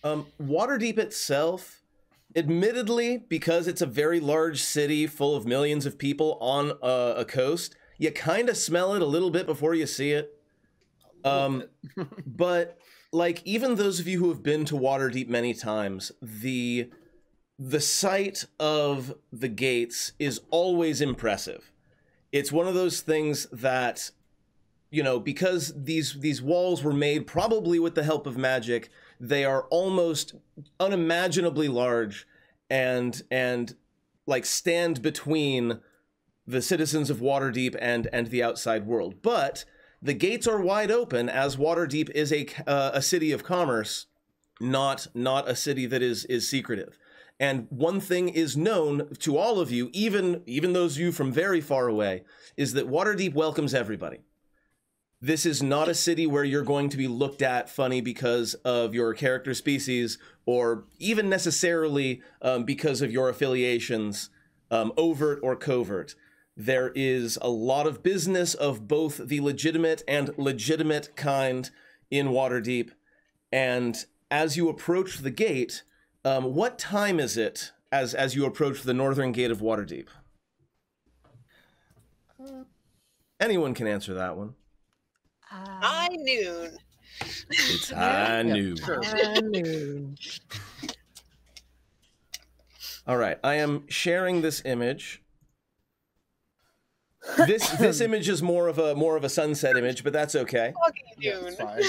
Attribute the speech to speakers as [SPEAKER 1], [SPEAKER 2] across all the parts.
[SPEAKER 1] Waterdeep itself, admittedly, because it's a very large city full of millions of people on a coast, you kind of smell it a little bit before you see it. But like, even those of you who have been to Waterdeep many times, the sight of the gates is always impressive. It's one of those things that, you know, because these walls were made probably with the help of magic, they are almost unimaginably large and like stand between the citizens of Waterdeep and the outside world. But the gates are wide open, as Waterdeep is a city of commerce, not a city that is secretive. And one thing is known to all of you, even those of you from very far away, is that Waterdeep welcomes everybody. This is not a city where you're going to be looked at funny because of your character species, or even necessarily because of your affiliations, overt or covert. There is a lot of business of both the legitimate and legitimate kind in Waterdeep. And as you approach the gate, what time is it as you approach the northern gate of Waterdeep? Anyone can answer that one.
[SPEAKER 2] High noon.
[SPEAKER 1] It's high noon.
[SPEAKER 3] Sure.
[SPEAKER 4] High noon.
[SPEAKER 1] All right, I am sharing this image. This image is more of a sunset image, but that's okay.
[SPEAKER 3] Yeah, it's fine.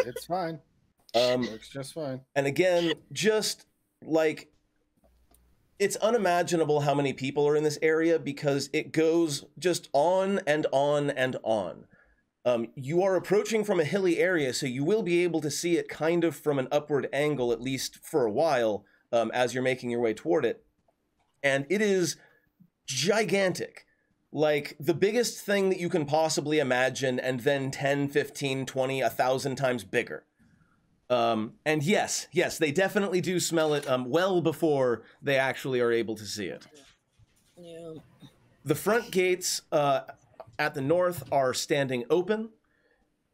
[SPEAKER 3] It's fine. Works just fine.
[SPEAKER 1] And again, just like, it's unimaginable how many people are in this area because it goes just on and on and on. You are approaching from a hilly area, so you will be able to see it kind of from an upward angle, at least for a while, as you're making your way toward it. And it is gigantic. Like, the biggest thing that you can possibly imagine, and then 10, 15, 20, 1,000 times bigger. And yes, they definitely do smell it well before they actually are able to see it.
[SPEAKER 2] Yeah.
[SPEAKER 1] The front gates at the north are standing open,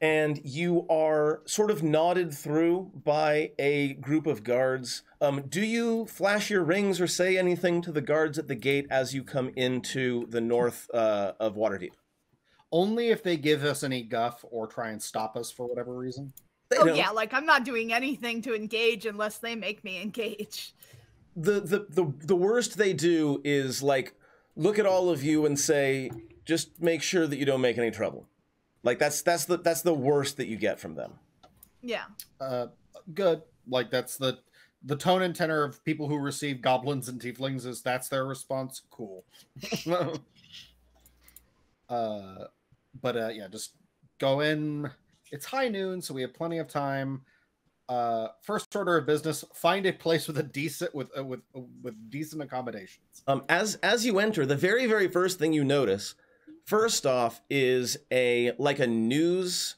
[SPEAKER 1] and you are sort of nodded through by a group of guards. Do you flash your rings or say anything to the guards at the gate as you come into the north of Waterdeep?
[SPEAKER 3] Only if they give us any guff or try and stop us for whatever reason.
[SPEAKER 4] Oh yeah, like I'm not doing anything to engage unless they make me engage.
[SPEAKER 1] The worst they do is like look at all of you and say, just make sure that you don't make any trouble. Like that's the worst that you get from them.
[SPEAKER 4] Yeah.
[SPEAKER 3] Good. Like that's the tone and tenor of people who receive goblins and tieflings is that's their response. Cool. Yeah, just go in. It's high noon, so we have plenty of time. First order of business: find a place with a decent with decent accommodations.
[SPEAKER 1] As you enter, the very first thing you notice, first off, is a news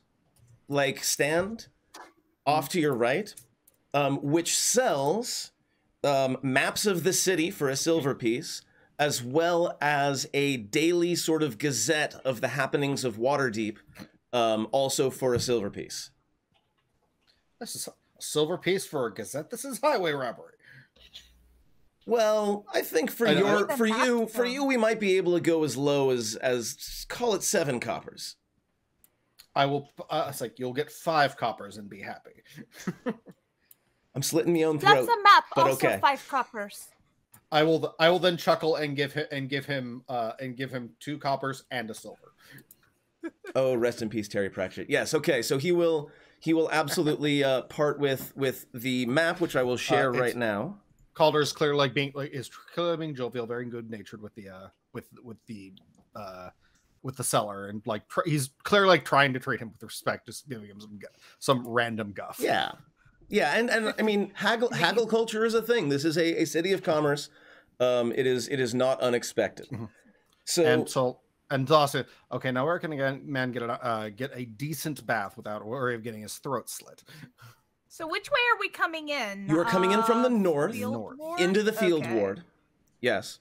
[SPEAKER 1] stand off to your right, which sells maps of the city for a silver piece, as well as a daily sort of gazette of the happenings of Waterdeep. Also for a silver piece.
[SPEAKER 3] This is a silver piece for a gazette. This is highway robbery.
[SPEAKER 1] Well, I think for you, we might be able to go as low as call it 7 coppers.
[SPEAKER 3] I will. It's like you'll get 5 coppers and be happy.
[SPEAKER 1] I'm slitting my own throat.
[SPEAKER 5] That's a map.
[SPEAKER 1] But
[SPEAKER 5] Also
[SPEAKER 1] okay.
[SPEAKER 5] 5 coppers.
[SPEAKER 3] I will then chuckle and give him 2 coppers and a silver.
[SPEAKER 1] Oh, rest in peace, Terry Pratchett. Yes, okay, so he will absolutely part with the map, which I will share right now.
[SPEAKER 3] Calder is clearly being jovial, very good natured with the seller, and he's clearly trying to treat him with respect, just giving him some random guff.
[SPEAKER 1] Yeah, and I mean haggle culture is a thing. This is a city of commerce. It is not unexpected.
[SPEAKER 3] Mm-hmm. And Dawson, okay, now where can a man get a decent bath without worry of getting his throat slit?
[SPEAKER 4] So which way are we coming in?
[SPEAKER 1] You are coming in from the north into the field ward. Yes.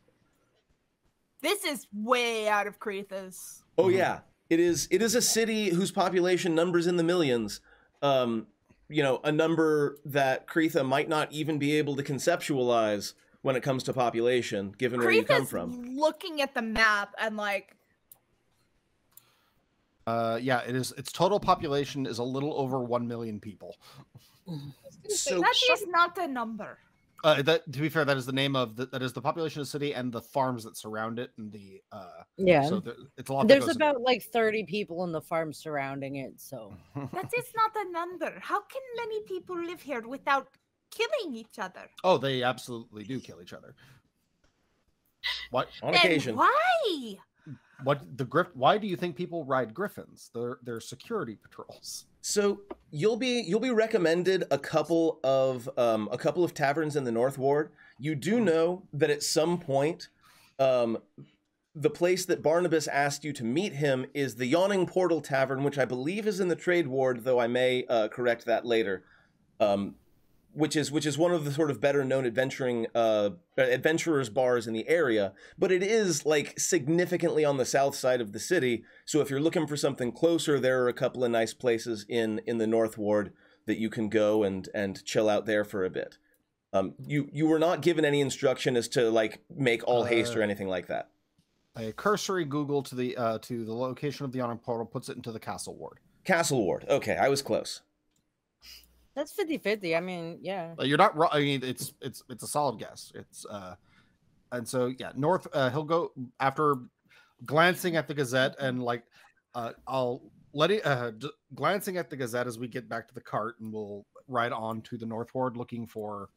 [SPEAKER 4] This is way out of Creethas.
[SPEAKER 1] Oh yeah, it is a city whose population numbers in the millions. you know, a number that Kretha might not even be able to conceptualize when it comes to population, given where you come from.
[SPEAKER 4] Looking at the map and like,
[SPEAKER 3] yeah, it is. Its total population is a little over 1 million people.
[SPEAKER 1] So
[SPEAKER 4] that is not a number.
[SPEAKER 3] That, to be fair, that is the name of that is the population of the city and the farms that surround it, and the
[SPEAKER 5] yeah.
[SPEAKER 3] So it's a lot.
[SPEAKER 5] There's about like 30 people in the farm surrounding it. So
[SPEAKER 4] that is not a number. How can many people live here without killing each other?
[SPEAKER 3] Oh, they absolutely do kill each other. What
[SPEAKER 1] on occasion?
[SPEAKER 4] Why?
[SPEAKER 3] Why do you think people ride griffins? They're security patrols.
[SPEAKER 1] So you'll be recommended a couple of taverns in the North Ward. You do know that at some point, the place that Barnabas asked you to meet him is the Yawning Portal Tavern, which I believe is in the Trade Ward, though I may correct that later. Which is one of the sort of better known adventurers bars in the area, but it is like significantly on the south side of the city. So if you're looking for something closer, there are a couple of nice places in the North Ward that you can go and chill out there for a bit. You were not given any instruction as to like make all haste or anything like that.
[SPEAKER 3] A cursory Google to the location of the Yawning Portal puts it into the Castle Ward.
[SPEAKER 1] Castle Ward. Okay, I was close.
[SPEAKER 5] that's 50-50. I mean, yeah.
[SPEAKER 3] You're not wrong. I mean, it's a solid guess. It's and so yeah, North. He'll go after glancing at the Gazette and like I'll let it glancing at the Gazette as we get back to the cart, and we'll ride on to the North Ward looking for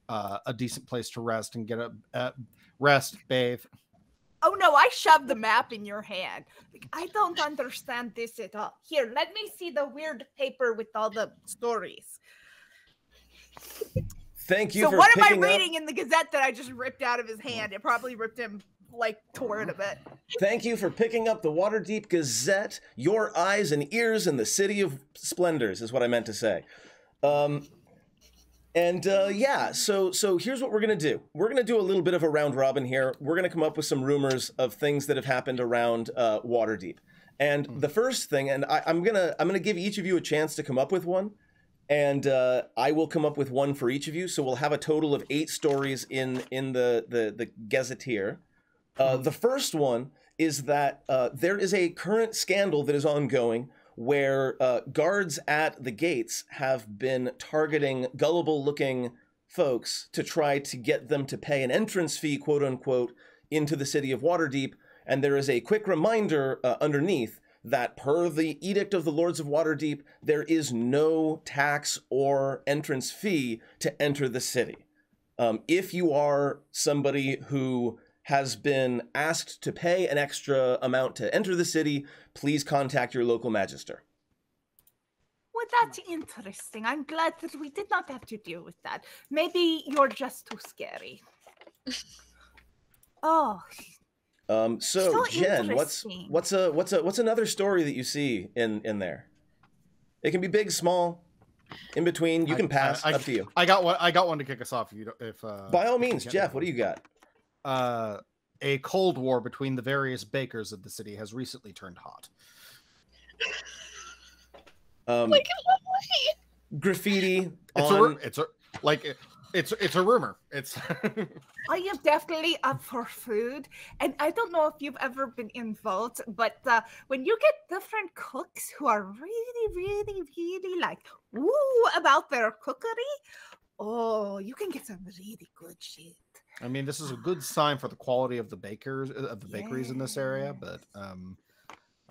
[SPEAKER 3] a decent place to rest and get a rest, bathe.
[SPEAKER 4] Oh no, I shoved the map in your hand. Like, I don't understand this at all. Here, let me see the weird paper with all the stories.
[SPEAKER 1] Thank you
[SPEAKER 4] so
[SPEAKER 1] for
[SPEAKER 4] what am I
[SPEAKER 1] picking
[SPEAKER 4] reading in the Gazette that I just ripped out of his hand? It probably ripped him, like, tore it a bit.
[SPEAKER 1] Thank you for picking up the Waterdeep Gazette. Your eyes and ears in the City of Splendors is what I meant to say. Yeah, so here's what we're going to do. We're going to do a little bit of a round robin here. We're going to come up with some rumors of things that have happened around Waterdeep. And the first thing, and I'm gonna give each of you a chance to come up with one, and I will come up with one for each of you. So we'll have a total of 8 stories in the Gazetteer. The first one is that there is a current scandal that is ongoing where guards at the gates have been targeting gullible-looking folks to try to get them to pay an entrance fee, quote-unquote, into the city of Waterdeep. And there is a quick reminder underneath that per the Edict of the Lords of Waterdeep, there is no tax or entrance fee to enter the city. If you are somebody who has been asked to pay an extra amount to enter the city, please contact your local magister.
[SPEAKER 4] Well, that's interesting. I'm glad that we did not have to deal with that. Maybe you're just too scary. Oh.
[SPEAKER 1] So Jen, what's another story that you see in there? It can be big, small, in between. You can pass. Up to you.
[SPEAKER 3] I got one to kick us off. If
[SPEAKER 1] by all means, Jeff, what do you got?
[SPEAKER 3] A cold war between the various bakers of the city has recently turned hot.
[SPEAKER 2] Like, what?
[SPEAKER 1] Graffiti.
[SPEAKER 3] It's a rumor. It's.
[SPEAKER 4] I am definitely up for food, and I don't know if you've ever been involved, but when you get different cooks who are really, really, really like woo about their cookery, oh, you can get some really good shit.
[SPEAKER 3] I mean, this is a good sign for the quality of the bakeries in this area, but I'm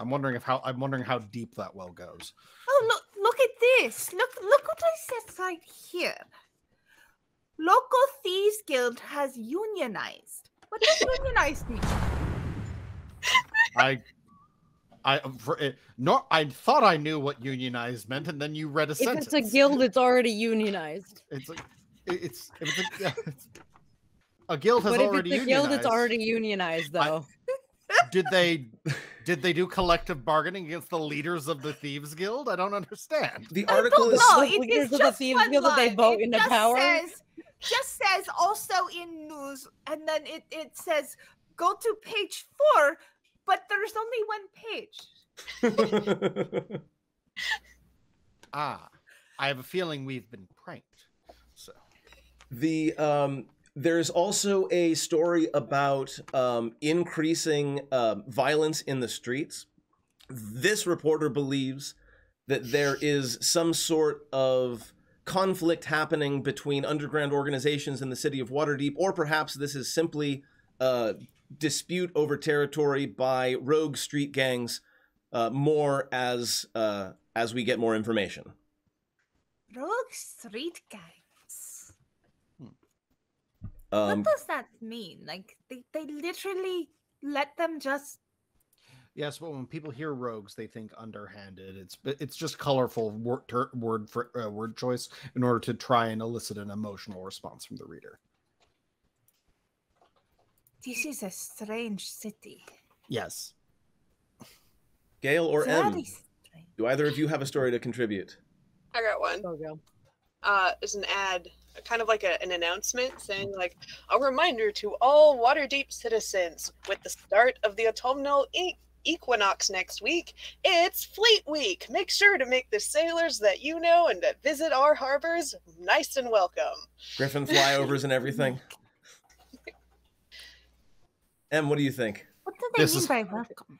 [SPEAKER 3] wondering how deep that well goes.
[SPEAKER 4] Oh, look at this. Look what I said right here. Local Thieves Guild has unionized. What does unionized mean?
[SPEAKER 3] I thought I knew what unionized meant, and then you read a sentence.
[SPEAKER 5] If it's a guild, it's already unionized.
[SPEAKER 3] It's a guild has already unionized. But if it's a guild,
[SPEAKER 5] it's already unionized, though.
[SPEAKER 3] Did they do collective bargaining against the leaders of the Thieves Guild? I don't understand.
[SPEAKER 1] The article is
[SPEAKER 5] leaders of the Thieves Guild that they vote into power.
[SPEAKER 4] Just says also in news, and then it says go to page 4, but there's only one page.
[SPEAKER 3] I have a feeling we've been pranked. So
[SPEAKER 1] there's also a story about increasing violence in the streets. This reporter believes that there is some sort of conflict happening between underground organizations in the city of Waterdeep, or perhaps this is simply a dispute over territory by rogue street gangs. More as we get more information.
[SPEAKER 4] Rogue street gangs. What does that mean? Like they literally let them just.
[SPEAKER 3] yes, but when people hear rogues, they think underhanded. It's just colorful word choice in order to try and elicit an emotional response from the reader.
[SPEAKER 4] This is a strange city.
[SPEAKER 3] Yes.
[SPEAKER 1] Gail or
[SPEAKER 4] Very
[SPEAKER 1] M,
[SPEAKER 4] strange.
[SPEAKER 1] do either of you have a story to contribute?
[SPEAKER 2] I got one.
[SPEAKER 5] Go, go.
[SPEAKER 2] There's an ad, kind of like an announcement saying like, a reminder to all Waterdeep citizens, with the start of the autumnal equinox next week, it's Fleet Week. Make sure to make the sailors that you know and that visit our harbors nice and welcome.
[SPEAKER 1] Griffin flyovers and everything. Em, what do you think?
[SPEAKER 4] What do they
[SPEAKER 3] This
[SPEAKER 4] mean
[SPEAKER 3] is-
[SPEAKER 4] by welcome?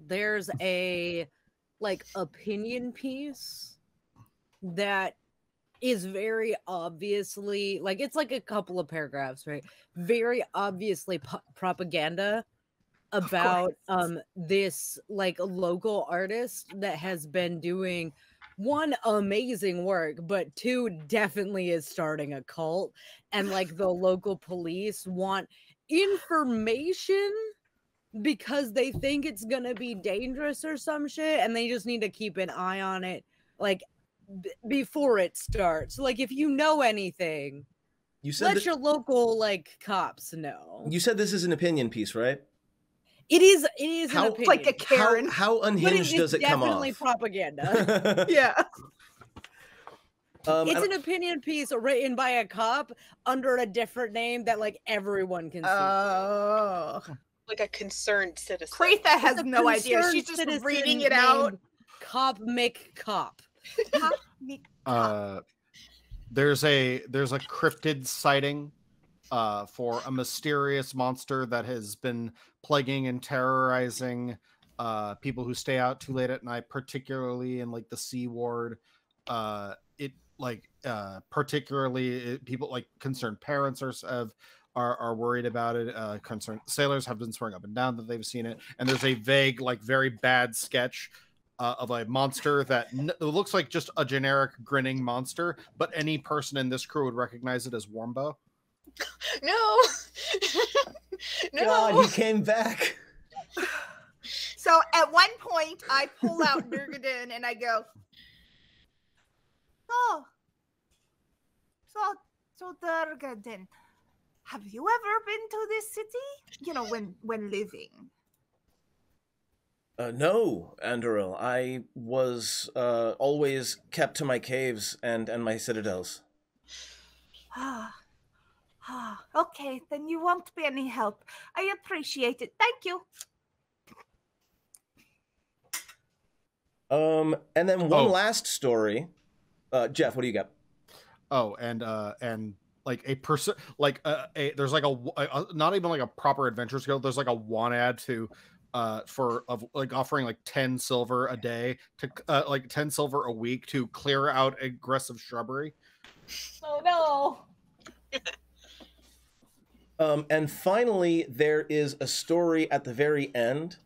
[SPEAKER 5] There's a like opinion piece that is very obviously like it's like a couple of paragraphs, right? Very obviously propaganda about this like local artist that has been doing one, amazing work, but two, definitely is starting a cult, and like the local police want information because they think it's gonna be dangerous or some shit, and they just need to keep an eye on it like before it starts. Like if you know anything,
[SPEAKER 1] You said
[SPEAKER 5] let your local like cops know.
[SPEAKER 1] you said this is an opinion piece, right?
[SPEAKER 5] It is
[SPEAKER 1] How-
[SPEAKER 5] an opinion.
[SPEAKER 4] Like a Karen.
[SPEAKER 1] How
[SPEAKER 5] but
[SPEAKER 1] unhinged does it come
[SPEAKER 5] definitely
[SPEAKER 1] off?
[SPEAKER 5] propaganda.
[SPEAKER 4] Yeah.
[SPEAKER 5] It's an opinion piece written by a cop under a different name that like everyone can see.
[SPEAKER 4] Oh.
[SPEAKER 2] Like a concerned citizen.
[SPEAKER 4] Kretha has
[SPEAKER 5] It's a
[SPEAKER 4] no idea.
[SPEAKER 5] concerned
[SPEAKER 4] She's just
[SPEAKER 5] citizen
[SPEAKER 4] reading it out.
[SPEAKER 5] named Cop McCop.
[SPEAKER 3] There's a cryptid sighting for a mysterious monster that has been plaguing and terrorizing people who stay out too late at night, particularly in like the Sea Ward. Particularly people like concerned parents are worried about it. Concerned sailors have been swearing up and down that they've seen it. And there's a vague, like very bad sketch of a monster that it looks like just a generic grinning monster, but any person in this crew would recognize it as Warmbo.
[SPEAKER 2] No. No.
[SPEAKER 1] God, he came back.
[SPEAKER 4] So at one point, I pull out Nurgadin and I go, so Nurgadin, have you ever been to this city? You know, when living.
[SPEAKER 1] No, Andoril. I was always kept to my caves and my citadels.
[SPEAKER 4] Okay, then you won't be any help. I appreciate it. Thank you.
[SPEAKER 1] And then one last story. Jeff, what do you got?
[SPEAKER 3] Oh, and like a person, like there's like a not even like a proper adventure skill. There's like a want ad to offering like 10 silver a day to like 10 silver a week to clear out aggressive shrubbery.
[SPEAKER 4] Oh no.
[SPEAKER 1] And finally, there is a story at the very end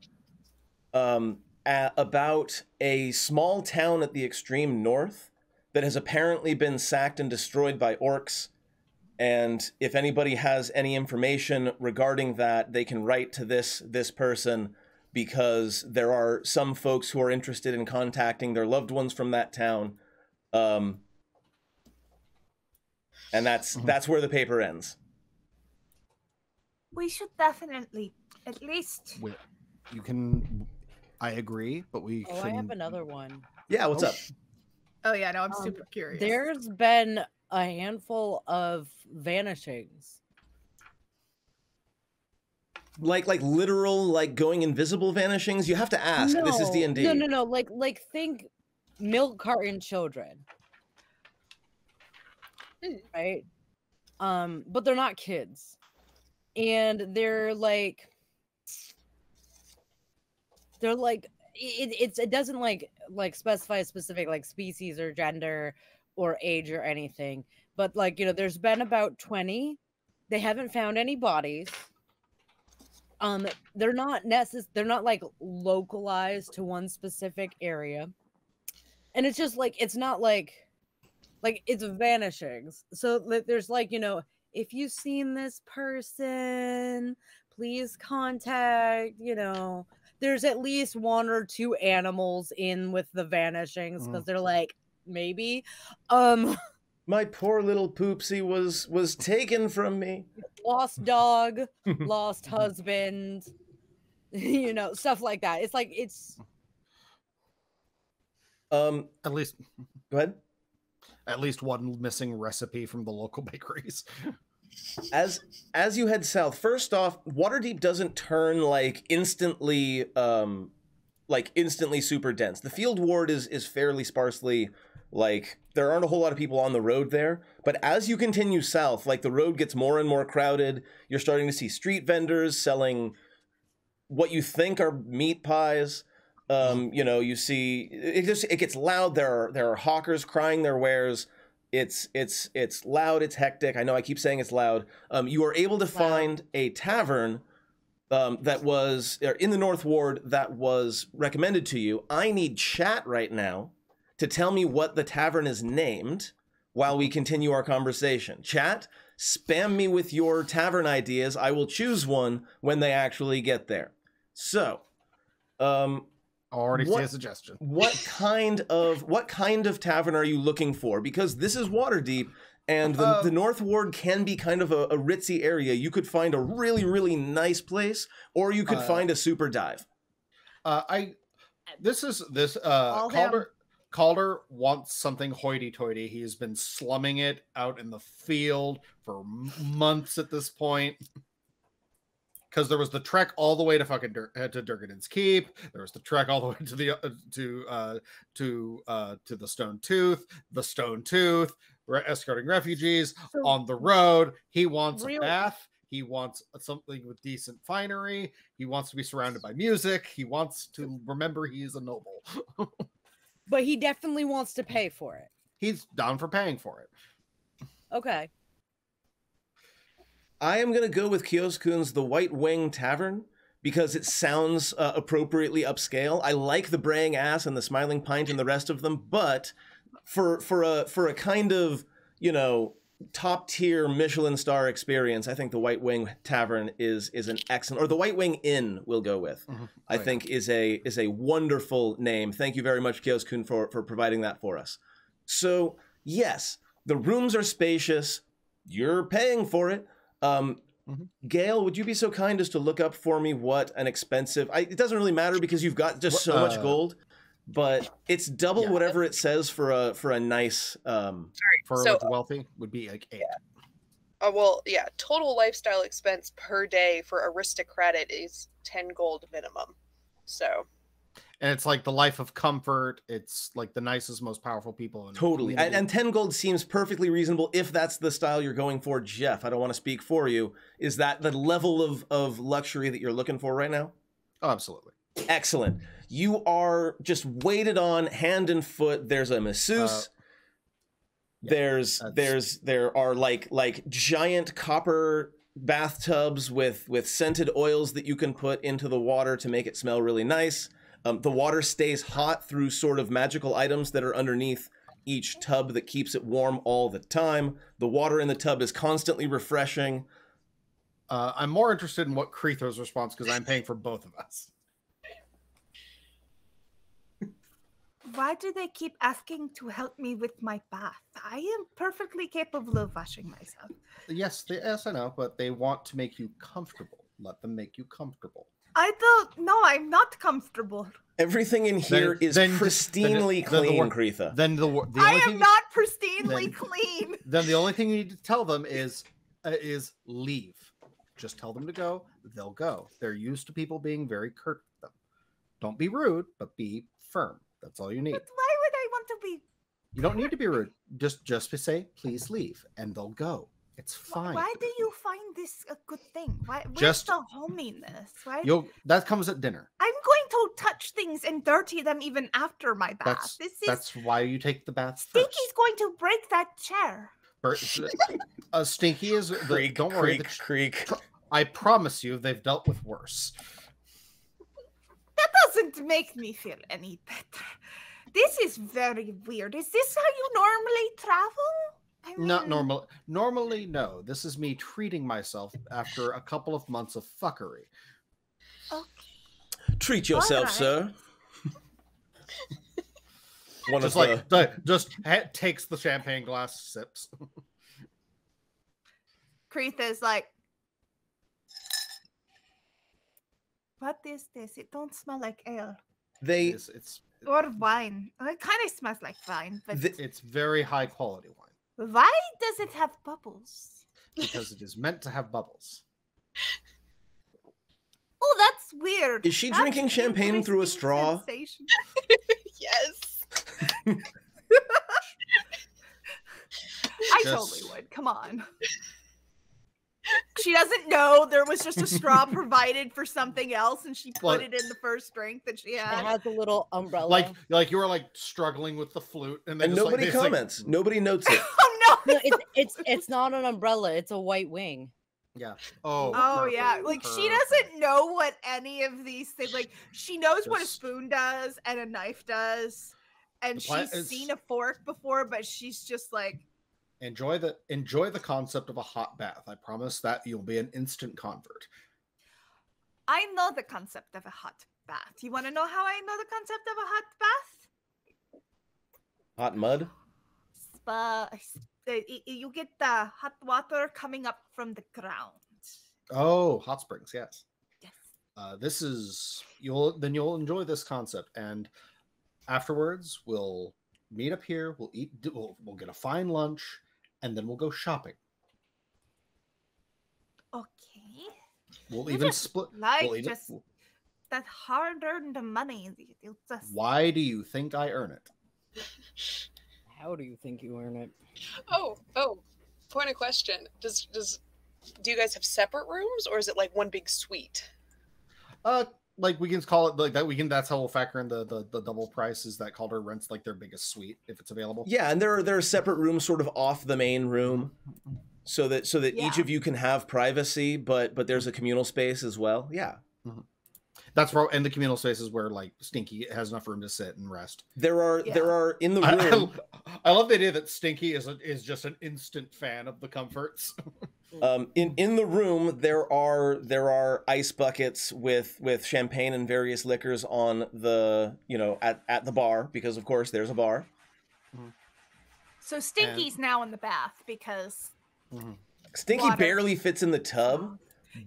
[SPEAKER 1] about a small town at the extreme north that has apparently been sacked and destroyed by orcs. And if anybody has any information regarding that, they can write to this person, because there are some folks who are interested in contacting their loved ones from that town. And that's where the paper ends.
[SPEAKER 4] We should definitely at least.
[SPEAKER 3] You can. I agree, but we.
[SPEAKER 5] Oh, I have another one.
[SPEAKER 1] Yeah, what's up?
[SPEAKER 4] Oh yeah, no, I'm super curious.
[SPEAKER 5] There's been a handful of vanishings.
[SPEAKER 1] Like literal, like going invisible vanishings? You have to ask. This is D&D.
[SPEAKER 5] No. Like think milk carton children. Right? But they're not kids. And they're like it doesn't like specify a specific like species or gender or age or anything. But like, you know, there's been about 20. They haven't found any bodies. They're not like localized to one specific area. And it's just like, it's not like it's vanishings. So there's like, you know, if you've seen this person, please contact, you know, there's at least 1 or 2 animals in with the vanishings because they're like, maybe.
[SPEAKER 1] My poor little poopsie was taken from me.
[SPEAKER 5] Lost dog, lost husband, you know, stuff like that. It's like, it's
[SPEAKER 3] At least
[SPEAKER 1] go ahead.
[SPEAKER 3] At least one missing recipe from the local bakeries.
[SPEAKER 1] As you head south, first off, Waterdeep doesn't turn like instantly super dense. The field ward is fairly sparsely, like there aren't a whole lot of people on the road there, but as you continue south, like the road gets more and more crowded. You're starting to see street vendors selling what you think are meat pies. You know, you see it gets loud. There are hawkers crying their wares. It's loud, it's hectic. I know I keep saying it's loud. You are able to find a tavern that was in the North Ward that was recommended to you. I need chat right now to tell me what the tavern is named while we continue our conversation. Chat, spam me with your tavern ideas. I will choose one when they actually get there. So,
[SPEAKER 3] already see a suggestion.
[SPEAKER 1] What kind of tavern are you looking for? Because this is Waterdeep, and the North Ward can be kind of a ritzy area. You could find a really, really nice place, or you could find a super dive.
[SPEAKER 3] Calder wants something hoity-toity. He's been slumming it out in the field for months at this point. Because there was the trek all the way to fucking to Durgadin's Keep. There was the trek all the way to the Stone Tooth. The Stone Tooth, escorting refugees on the road. He wants a bath. He wants something with decent finery. He wants to be surrounded by music. He wants to remember he is a noble.
[SPEAKER 5] But he definitely wants to pay for it.
[SPEAKER 3] He's down for paying for it.
[SPEAKER 5] Okay.
[SPEAKER 1] I am going to go with Kioskun's The White Wing Tavern because it sounds appropriately upscale. I like the braying ass and the smiling pint and the rest of them, but for a kind of, you know, top tier Michelin star experience, I think the White Wing Tavern is an excellent, or the White Wing Inn we'll go with. I think is a wonderful name. Thank you very much, Kioskun, for providing that for us. So yes, the rooms are spacious. You're paying for it. Gail, would you be so kind as to look up for me what an expensive... it doesn't really matter because you've got just so much gold, but it's double whatever it says for a nice...
[SPEAKER 3] for wealthy would be like 8.
[SPEAKER 2] Total lifestyle expense per day for aristocratic is 10 gold minimum. So...
[SPEAKER 3] And it's like the life of comfort. It's like the nicest, most powerful people.
[SPEAKER 1] Totally. And 10 gold seems perfectly reasonable if that's the style you're going for. Jeff, I don't want to speak for you. Is that the level of luxury that you're looking for right now?
[SPEAKER 3] Oh, absolutely.
[SPEAKER 1] Excellent. You are just weighted on hand and foot. There's a masseuse. There are like giant copper bathtubs with scented oils that you can put into the water to make it smell really nice. The water stays hot through sort of magical items that are underneath each tub that keeps it warm all the time. The water in the tub is constantly refreshing.
[SPEAKER 3] I'm more interested in what Kretho's response, because I'm paying for both of us.
[SPEAKER 4] Why do they keep asking to help me with my bath? I am perfectly capable of washing myself.
[SPEAKER 3] Yes, I know, but they want to make you comfortable. Let them make you comfortable.
[SPEAKER 4] I'm not comfortable.
[SPEAKER 1] Everything in here is pristinely clean, Kretha.
[SPEAKER 4] I am not pristinely clean.
[SPEAKER 3] Then the only thing you need to tell them is leave. Just tell them to go. They'll go. They're used to people being very curt with them. Don't be rude, but be firm. That's all you need.
[SPEAKER 4] But why would I want to be.
[SPEAKER 3] You don't need to be rude. Just say, please leave, and they'll go. It's fine.
[SPEAKER 4] Why do you find this a good thing? Where's
[SPEAKER 3] Just-
[SPEAKER 4] the hominess? Why?
[SPEAKER 3] That comes at dinner.
[SPEAKER 4] I'm going to touch things and dirty them even after my bath.
[SPEAKER 3] That's why you take the bath
[SPEAKER 4] Stinky's
[SPEAKER 3] first.
[SPEAKER 4] going to break that chair.
[SPEAKER 3] Stinky is
[SPEAKER 1] Creak,
[SPEAKER 3] don't worry.
[SPEAKER 1] creak.
[SPEAKER 3] I promise you, they've dealt with worse.
[SPEAKER 4] That doesn't make me feel any better. This is very weird. Is this how you normally travel? I mean,
[SPEAKER 3] Not normal. Normally, no. This is me treating myself after a couple of months of fuckery.
[SPEAKER 4] Okay.
[SPEAKER 1] Treat yourself,
[SPEAKER 4] Alright.
[SPEAKER 1] sir. One
[SPEAKER 3] Just
[SPEAKER 1] of
[SPEAKER 3] like takes the champagne glass, sips.
[SPEAKER 4] Kreitha is like, what is this? It don't smell like ale
[SPEAKER 3] It's
[SPEAKER 4] or wine. Oh, it kind of smells like wine, but
[SPEAKER 3] it's very high quality wine
[SPEAKER 4] why does it have bubbles?
[SPEAKER 3] because it is meant to have bubbles.
[SPEAKER 4] Oh, that's weird.
[SPEAKER 1] Is she
[SPEAKER 4] That's
[SPEAKER 1] drinking champagne through a
[SPEAKER 4] interesting
[SPEAKER 1] straw?
[SPEAKER 4] sensation.
[SPEAKER 2] Yes.
[SPEAKER 4] I totally would. Come on. She doesn't know there was just a straw provided for something else, and she put it in the first drink that she
[SPEAKER 5] It
[SPEAKER 4] had.
[SPEAKER 5] has a little umbrella.
[SPEAKER 3] Like you were like struggling with the flute, and then
[SPEAKER 1] And
[SPEAKER 3] just,
[SPEAKER 1] nobody
[SPEAKER 3] like, it's like-
[SPEAKER 1] comments. Nobody notes it.
[SPEAKER 4] Oh no!
[SPEAKER 5] No, it's not an umbrella. It's a white wing.
[SPEAKER 3] yeah. Oh.
[SPEAKER 4] Oh yeah,
[SPEAKER 3] perfect,
[SPEAKER 4] like she
[SPEAKER 3] perfect.
[SPEAKER 4] doesn't know what any of these things. Like she knows what a
[SPEAKER 3] Just-
[SPEAKER 4] spoon does and a knife does, and
[SPEAKER 3] The pla-
[SPEAKER 4] she's
[SPEAKER 3] it's-
[SPEAKER 4] seen a fork before, but she's just like,
[SPEAKER 3] Enjoy the concept of a hot bath. I promise that you'll be an instant convert.
[SPEAKER 4] I know the concept of a hot bath. You want to know how I know the concept of a hot bath?
[SPEAKER 1] Hot mud?
[SPEAKER 4] You get the hot water coming up from the ground.
[SPEAKER 3] Oh, hot springs, yes.
[SPEAKER 4] Yes.
[SPEAKER 3] You'll enjoy this concept, and afterwards we'll meet up here. We'll eat. We'll get a fine lunch, and then we'll go shopping.
[SPEAKER 4] Okay.
[SPEAKER 3] We'll
[SPEAKER 4] You
[SPEAKER 3] even
[SPEAKER 4] just
[SPEAKER 3] split.
[SPEAKER 4] like
[SPEAKER 3] we'll even-
[SPEAKER 4] just that hard-earned money. You just
[SPEAKER 3] Why do you think I earn it?
[SPEAKER 5] How do you think you earn it?
[SPEAKER 2] Oh, point of question. Do you guys have separate rooms, or is it like one big suite?
[SPEAKER 3] Like we can call it like that. That's how we'll factor in the double prices that Calder rents like their biggest suite if it's available.
[SPEAKER 1] Yeah, and there are separate rooms sort of off the main room, so that each
[SPEAKER 4] Yeah.
[SPEAKER 1] of you can have privacy, but there's a communal space as well. Yeah,
[SPEAKER 3] That's where, and the communal spaces where like Stinky has enough room to sit and rest.
[SPEAKER 1] there are in the room.
[SPEAKER 3] I love the idea that Stinky is just an instant fan of the comforts.
[SPEAKER 1] In the room there are ice buckets with champagne and various liquors on the at the bar, because of course there's a bar.
[SPEAKER 4] So Stinky's now in the bath because
[SPEAKER 1] Stinky
[SPEAKER 4] Water.
[SPEAKER 1] barely fits in the tub.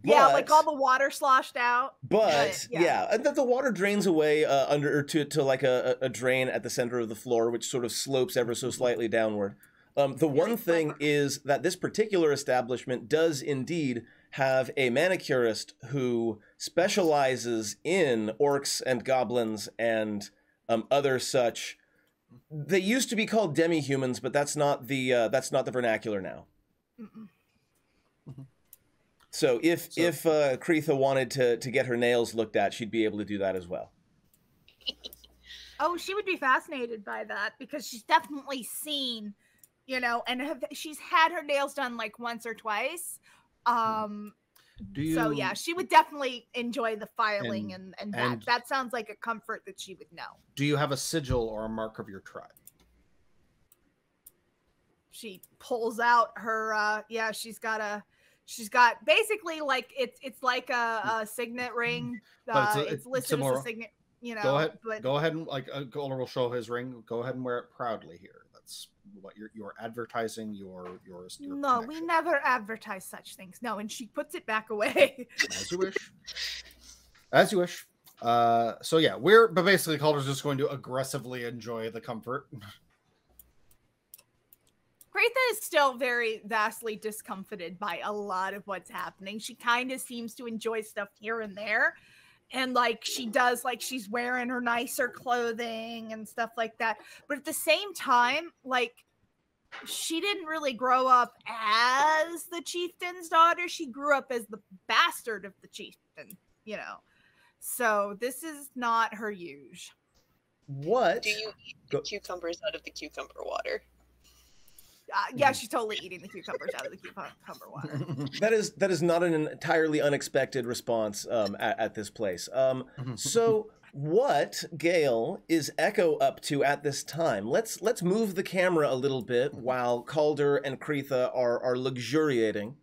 [SPEAKER 4] yeah, like
[SPEAKER 1] but-
[SPEAKER 4] all the water sloshed out.
[SPEAKER 1] But
[SPEAKER 4] yeah.
[SPEAKER 1] yeah, and the water drains away under to like a drain at the center of the floor, which sort of slopes ever so slightly downward. The one thing is that this particular establishment does indeed have a manicurist who specializes in orcs and goblins and other such. They used to be called demi-humans, but that's not the vernacular now.
[SPEAKER 4] Mm-mm.
[SPEAKER 1] So if Kreitha wanted to get her nails looked at, she'd be able to do that as well.
[SPEAKER 4] Oh, she would be fascinated by that because she's definitely seen, and she's had her nails done like once or twice. So yeah, she would definitely enjoy the filing and that sounds like a comfort that she would know.
[SPEAKER 3] Do you have a sigil or a mark of your tribe?
[SPEAKER 4] She pulls out her she's got basically like it's like a signet ring.
[SPEAKER 3] But
[SPEAKER 4] It's listed
[SPEAKER 3] similar.
[SPEAKER 4] as a signet,
[SPEAKER 3] Go ahead.
[SPEAKER 4] but
[SPEAKER 3] Go ahead and Golder will show his ring. Go ahead and wear it proudly here. That's what you're advertising your
[SPEAKER 4] no, we
[SPEAKER 3] connection.
[SPEAKER 4] never advertise such things. No, and she puts it back away.
[SPEAKER 3] As you wish. As you wish. So yeah, but basically Calder's just going to aggressively enjoy the comfort.
[SPEAKER 4] Kreitha is still very vastly discomfited by a lot of what's happening. She kind of seems to enjoy stuff here and there. and like she does, like she's wearing her nicer clothing and stuff like that. But at the same time, like she didn't really grow up as the chieftain's daughter. She grew up as the bastard of the chieftain, you know. So this is not her use.
[SPEAKER 1] What?
[SPEAKER 2] Do you eat the cucumbers out of the cucumber water?
[SPEAKER 4] Yeah, she's totally eating the cucumbers out of the cucumber water.
[SPEAKER 1] That is not an entirely unexpected response at this place. So what, Gale, is Echo up to at this time? Let's move the camera a little bit while Calder and Kretha are luxuriating.